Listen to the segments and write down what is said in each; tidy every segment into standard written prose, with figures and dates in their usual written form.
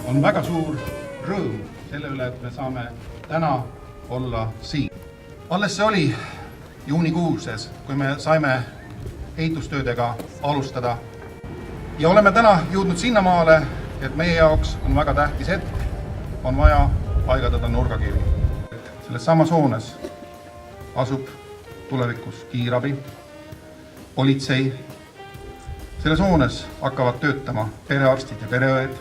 on väga suur rõõm selle üle, et me saame täna olla siin. Alles see oli juunikuuses, kui me saime ehitustöödega alustada. Ja oleme täna jõudnud sinnamaale, et meie jaoks on väga tähtis hetk, on vaja paigaldada nurgakivi. Selles samas hoones asub tulevikus kiirabi, politsei. Selles hoones hakkavad töötama perearstid ja pereõed.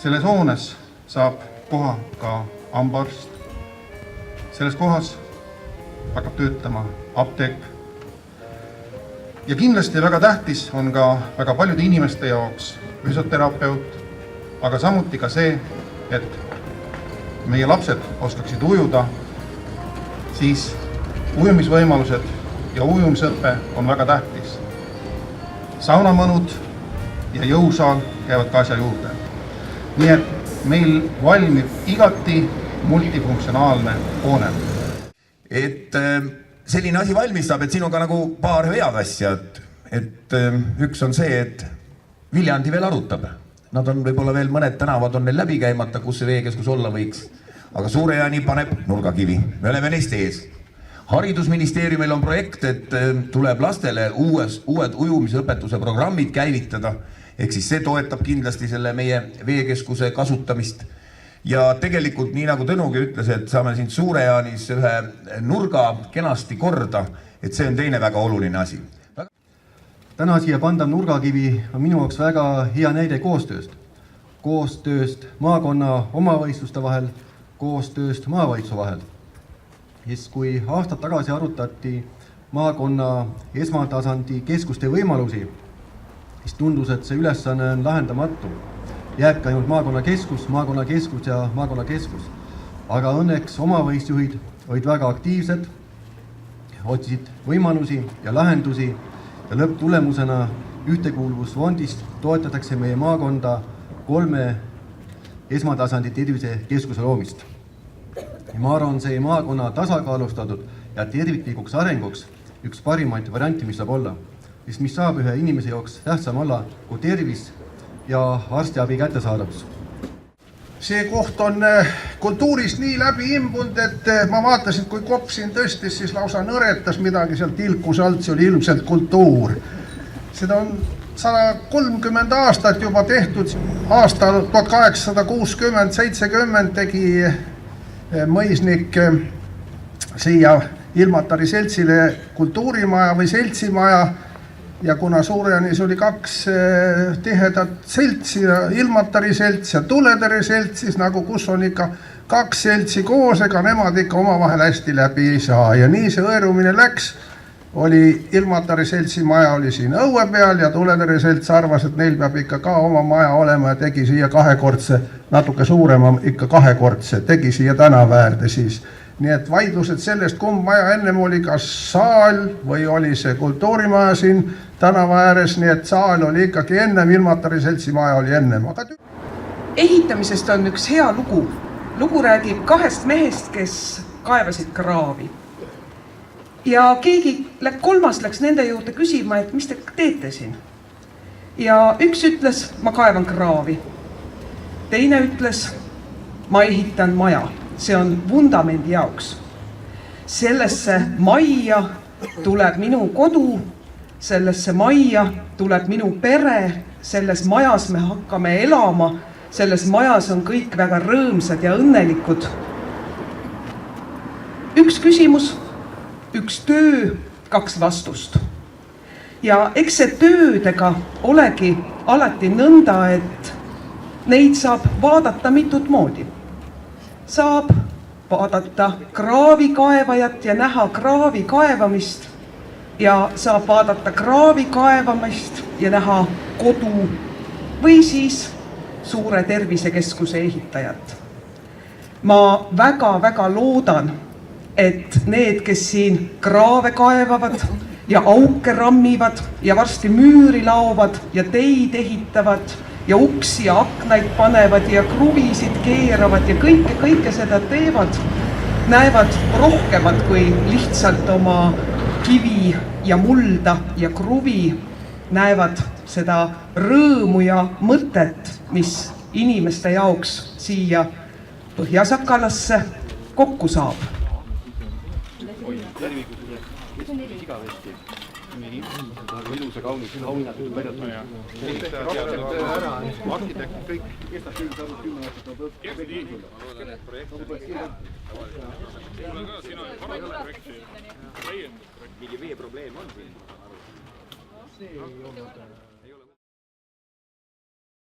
Selles hoones saab koha ka hambaarst. Selles kohas hakkab töötama apteek. Ja kindlasti väga tähtis on ka väga paljude inimeste jaoks füsioterapeut, aga samuti ka see, et meie lapsed oskaksid ujuda, siis ujumisvõimalused ja ujumisõppe on väga tähtis. Saunamõnud ja jõusaal käivad ka asja juurde. Nii et meil valmib igati multifunktsionaalne hoone. Et selline asi valmis saab, et siin on ka nagu paar head asja. Et üks on see, et Viljandi veel arutab. Nad on võib-olla veel mõned tänavad on neil läbi käimata, kus see veekeskus olla võiks. Aga Suure-Jaani paneb nurgakivi. Me oleme neist ees. Haridusministeeriumil on projekt, et tuleb lastele uued ujumisõpetuse programmid käivitada. Ehk siis see toetab kindlasti selle meie veekeskuse kasutamist. Ja tegelikult nii nagu Tõnugi ütles, et saame siin Suure-Jaanis ühe nurga kenasti korda, et see on teine väga oluline asi. Täna siia pandav nurgakivi on minu jaoks väga hea näide koostööst. Koostööst maakonna omavalitsuste vahel, koostööst maavalitsuse vahel. Kui aastad tagasi arutati maakonna esmatasandi keskuste võimalusi, siis tundus, et see ülesanne on lahendamatu. Jääbki ainult maakonnakeskus ja maakonnakeskus. Aga õnneks omavalitsusjuhid olid väga aktiivsed, otsisid võimalusi ja lahendusi ja lõpptulemusena ühtekuuluvusfondist toetatakse meie maakonda 3 esmatasandi tervisekeskuse loomist. Ma arvan, see maakonna tasakaalustatud ja terviklikuks arenguks üks parimaid varianti, mis saab olla. Mis saab ühe inimese jaoks tähtsam olla kui tervis ja arstiabi kättesaadavus. See koht on kultuurist nii läbi imbunud, et ma vaatasin, kui kopp siin tõstis, siis lausa nõretas midagi sealt ilkus alt, see oli ilmselt kultuur. Seda on 130 aastat juba tehtud. Aastal 1860-70 tegi mõisnik siia Ilmatari seltsile kultuurimaja või seltsimaja. Ja kuna Suure-Jaanis oli 2 tihedat seltsi, Ilmatari selts ja Tuletõrje selts, siis nagu kus on ikka 2 seltsi koos, ega nemad ikka omavahel hästi läbi ei saa. Ja nii see õerumine läks, oli Ilmatari seltsi maja oli siin õue peal ja Tuletõrje selts arvas, et neil peab ikka ka oma maja olema ja tegi siia 2-kordse, natuke suurema ikka 2-kordse, tegi siia tänaväärde siis. Nii et vaidlused sellest, kumb maja ennem oli, kas saal või oli see kultuurimaja siin tänava ääres, nii et saal oli ikkagi ennem, Ilmatari seltsi maja oli ennem. Ehitamisest on üks hea lugu. Lugu räägib 2 mehest, kes kaevasid kraavi. Ja keegi 3. läks nende juurde küsima, et mis te teete siin? Ja üks ütles, ma kaevan kraavi. Teine ütles, ma ehitan maja. See on vundamendi jaoks. Sellesse majja tuleb minu kodu, sellesse majja tuleb minu pere, selles majas me hakkame elama, selles majas on kõik väga rõõmsad ja õnnelikud. Üks küsimus, üks töö, 2 vastust. Ja eks see töödega olegi alati nõnda, et neid saab vaadata mitut moodi. Saab vaadata kraavikaevajat ja näha kraavi kaevamist ja saab vaadata kraavi kaevamist ja näha kodu või siis suure tervisekeskuse ehitajat. Ma väga loodan, et need, kes siin kraave kaevavad ja auke rammivad ja varsti müüri laovad ja teid ehitavad ja uksi ja aknaid panevad ja kruvisid keeravad ja kõike seda teevad, näevad rohkemat kui lihtsalt oma kivi ja mulda ja kruvi, näevad seda rõõmu ja mõtet, mis inimeste jaoks siia Põhja-Sakalasse kokku saab. ilusa kaunis arhitektid kõik. mingi veeprobleem on siin.